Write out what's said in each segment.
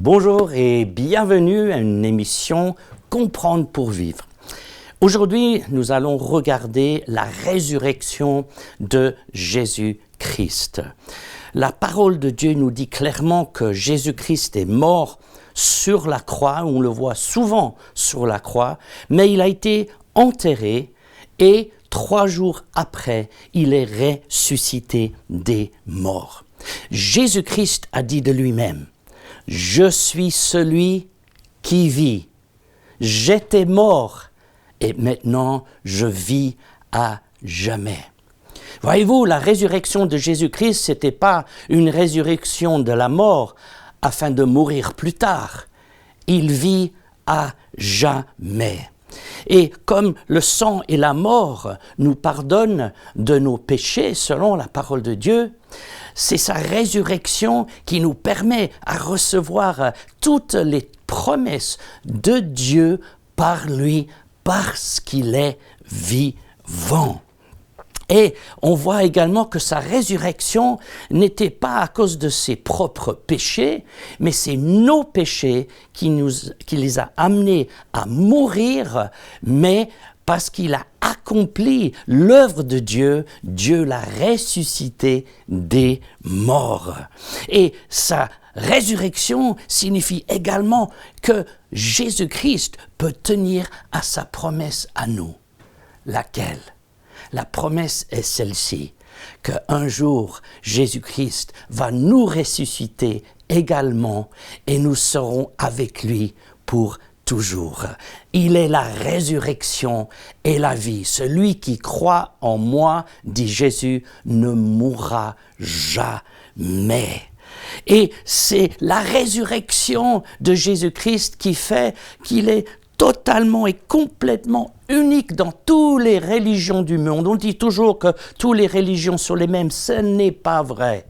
Bonjour et bienvenue à une émission Comprendre pour vivre. Aujourd'hui, nous allons regarder la résurrection de Jésus-Christ. La parole de Dieu nous dit clairement que Jésus-Christ est mort sur la croix, on le voit souvent sur la croix, mais il a été enterré et 3 jours après, il est ressuscité des morts. Jésus-Christ a dit de lui-même: « Je suis celui qui vit. J'étais mort et maintenant je vis à jamais. » Voyez-vous, la résurrection de Jésus-Christ, ce n'était pas une résurrection de la mort afin de mourir plus tard. Il vit à jamais. Et comme le sang et la mort nous pardonnent de nos péchés selon la parole de Dieu, c'est sa résurrection qui nous permet à recevoir toutes les promesses de Dieu par lui, parce qu'il est vivant. Et on voit également que sa résurrection n'était pas à cause de ses propres péchés, mais c'est nos péchés qui les a amenés à mourir, mais parce qu'il a accompli l'œuvre de Dieu, Dieu l'a ressuscité des morts. Et sa résurrection signifie également que Jésus-Christ peut tenir à sa promesse à nous. Laquelle? La promesse est celle-ci, qu'un jour, Jésus-Christ va nous ressusciter également et nous serons avec lui pour toujours. Il est la résurrection et la vie. Celui qui croit en moi, dit Jésus, ne mourra jamais. Et c'est la résurrection de Jésus-Christ qui fait qu'il est totalement et complètement unique dans toutes les religions du monde. On dit toujours que toutes les religions sont les mêmes. Ce n'est pas vrai.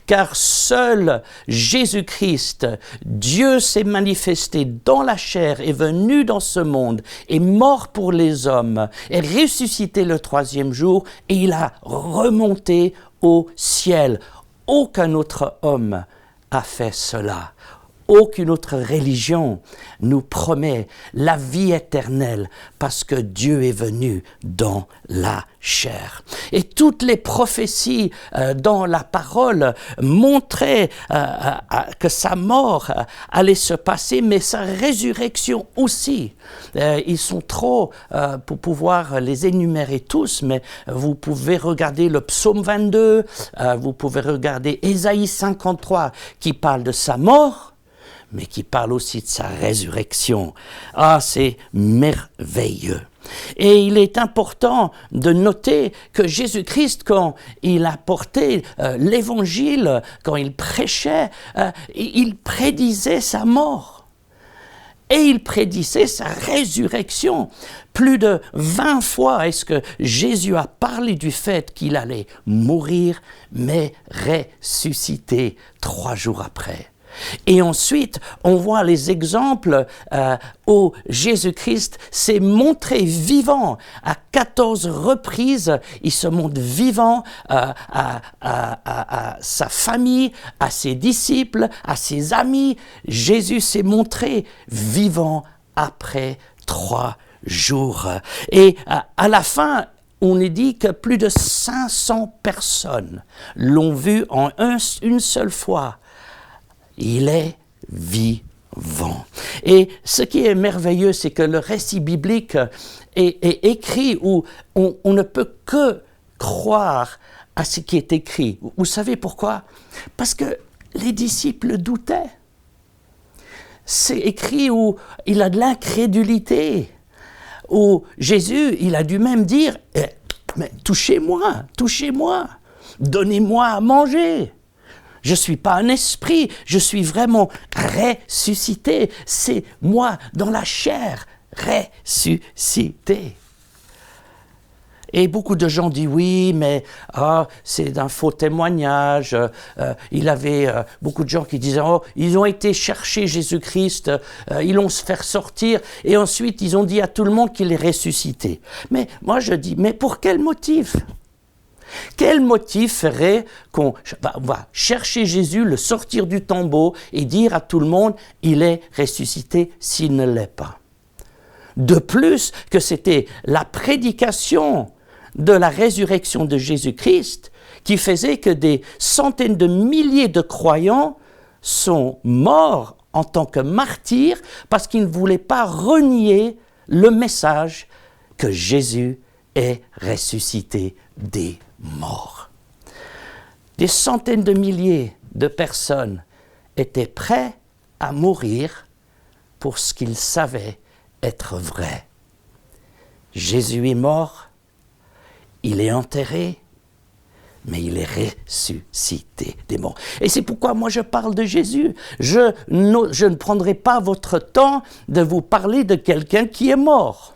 Car seul Jésus-Christ, Dieu s'est manifesté dans la chair, est venu dans ce monde, est mort pour les hommes, est ressuscité le 3e jour et il a remonté au ciel. Aucun autre homme a fait cela. Aucune autre religion nous promet la vie éternelle parce que Dieu est venu dans la chair. Et toutes les prophéties dans la parole montraient que sa mort allait se passer, mais sa résurrection aussi. Ils sont trop pour pouvoir les énumérer tous, mais vous pouvez regarder le psaume 22, vous pouvez regarder Ésaïe 53 qui parle de sa mort, mais qui parle aussi de sa résurrection. Ah, c'est merveilleux. Et il est important de noter que Jésus-Christ, quand il a porté l'évangile, quand il prêchait, il prédisait sa mort. Et il prédisait sa résurrection. Plus de 20 fois est-ce que Jésus a parlé du fait qu'il allait mourir, mais ressusciter 3 jours après. Et ensuite, on voit les exemples où Jésus-Christ s'est montré vivant. À 14 reprises, il se montre vivant à sa famille, à ses disciples, à ses amis. Jésus s'est montré vivant après 3 jours. Et à la fin, on est dit que plus de 500 personnes l'ont vu en une seule fois. Il est vivant. Et ce qui est merveilleux, c'est que le récit biblique est écrit où on ne peut que croire à ce qui est écrit. Vous savez pourquoi? Parce que les disciples doutaient. C'est écrit où il a de l'incrédulité, où Jésus, il a dû même dire « Mais touchez-moi, donnez-moi à manger ». Je ne suis pas un esprit, je suis vraiment ressuscité. C'est moi dans la chair, ressuscité. Et beaucoup de gens disent oui, mais c'est un faux témoignage. Il avait beaucoup de gens qui disaient ils ont été chercher Jésus-Christ, ils l'ont fait sortir et ensuite ils ont dit à tout le monde qu'il est ressuscité. Mais moi je dis, mais pour quel motif? Quel motif ferait qu'on va chercher Jésus, le sortir du tombeau et dire à tout le monde, il est ressuscité s'il ne l'est pas? De plus que c'était la prédication de la résurrection de Jésus-Christ qui faisait que des centaines de milliers de croyants sont morts en tant que martyrs parce qu'ils ne voulaient pas renier le message que Jésus est ressuscité des morts. Des centaines de milliers de personnes étaient prêtes à mourir pour ce qu'ils savaient être vrai. Jésus est mort, il est enterré, mais il est ressuscité des morts. Et c'est pourquoi moi je parle de Jésus. Je ne prendrai pas votre temps de vous parler de quelqu'un qui est mort.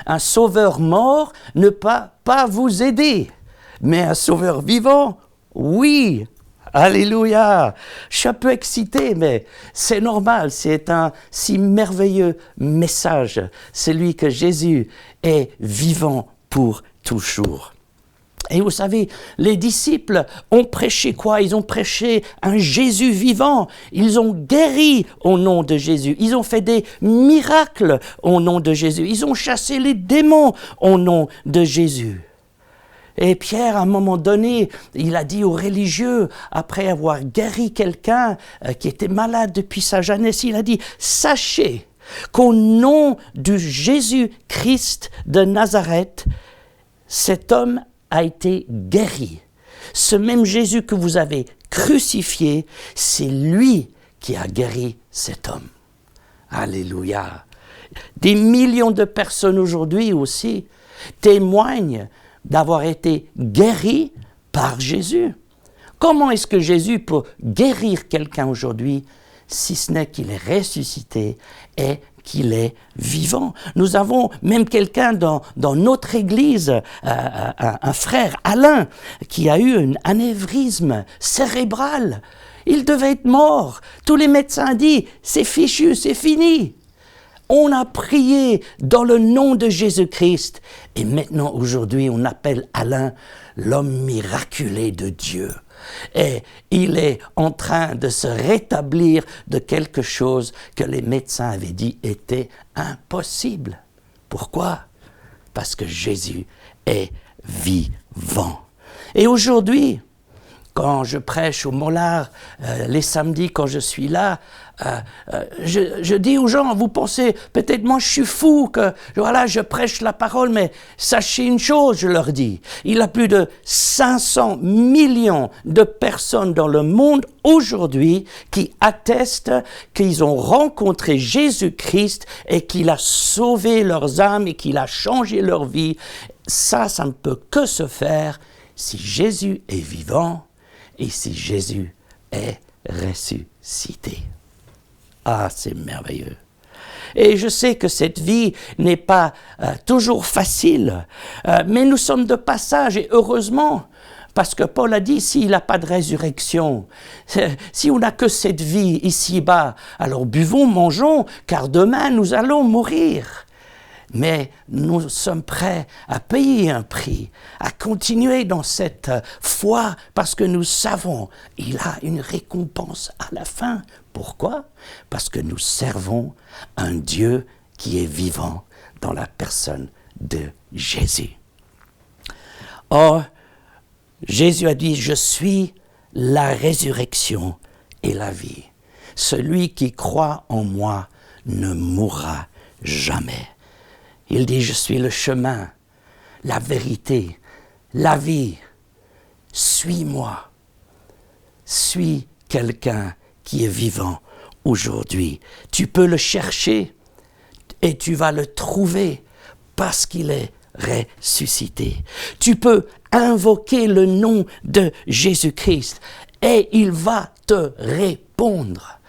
Un sauveur mort ne peut pas vous aider, mais un sauveur vivant, oui. Alléluia! Je suis un peu excité, mais c'est normal, c'est un si merveilleux message, celui que Jésus est vivant pour toujours. Et vous savez, les disciples ont prêché quoi? Ils ont prêché un Jésus vivant. Ils ont guéri au nom de Jésus. Ils ont fait des miracles au nom de Jésus. Ils ont chassé les démons au nom de Jésus. Et Pierre, à un moment donné, il a dit aux religieux, après avoir guéri quelqu'un qui était malade depuis sa jeunesse, il a dit « Sachez qu'au nom du Jésus-Christ de Nazareth, cet homme a été guéri. Ce même Jésus que vous avez crucifié, c'est lui qui a guéri cet homme. » Alléluia. Des millions de personnes aujourd'hui aussi témoignent d'avoir été guéris par Jésus. Comment est-ce que Jésus peut guérir quelqu'un aujourd'hui si ce n'est qu'il est ressuscité et qu'il est vivant? Nous avons même quelqu'un dans notre église, un frère, Alain, qui a eu un anévrisme cérébral. Il devait être mort. Tous les médecins disent « c'est fichu, c'est fini ». On a prié dans le nom de Jésus-Christ. Et maintenant, aujourd'hui, on appelle Alain l'homme miraculé de Dieu. Et il est en train de se rétablir de quelque chose que les médecins avaient dit était impossible. Pourquoi? Parce que Jésus est vivant. Et aujourd'hui, quand je prêche au Mollard, les samedis quand je suis là, je dis aux gens, vous pensez, peut-être moi je suis fou, que voilà, je prêche la parole, mais sachez une chose, je leur dis, il y a plus de 500 millions de personnes dans le monde aujourd'hui qui attestent qu'ils ont rencontré Jésus-Christ et qu'il a sauvé leurs âmes et qu'il a changé leur vie. Ça ne peut que se faire si Jésus est vivant et si Jésus est ressuscité. Ah, c'est merveilleux. Et je sais que cette vie n'est pas toujours facile, mais nous sommes de passage et heureusement, parce que Paul a dit, s'il n'a pas de résurrection, si on n'a que cette vie ici-bas, alors buvons, mangeons, car demain nous allons mourir. Mais nous sommes prêts à payer un prix, à continuer dans cette foi, parce que nous savons qu'il a une récompense à la fin. Pourquoi? Parce que nous servons un Dieu qui est vivant dans la personne de Jésus. Or, Jésus a dit, « Je suis la résurrection et la vie. Celui qui croit en moi ne mourra jamais. » Il dit, « Je suis le chemin, la vérité, la vie. Suis-moi. Suis quelqu'un qui est vivant aujourd'hui. Tu peux le chercher et tu vas le trouver parce qu'il est ressuscité. Tu peux invoquer le nom de Jésus-Christ et il va te répondre.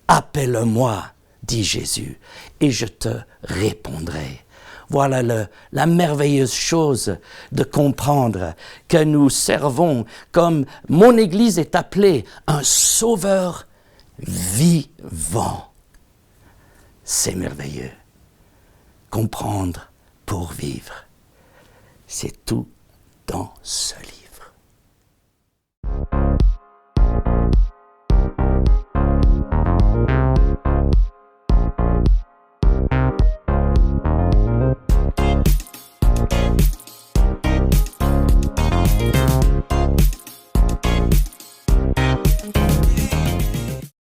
Appelle-moi, dit Jésus, et je te répondrai. Voilà la merveilleuse chose de comprendre que nous servons, comme mon Église est appelée, un sauveur vivant. C'est merveilleux. Comprendre pour vivre. C'est tout dans ce livre.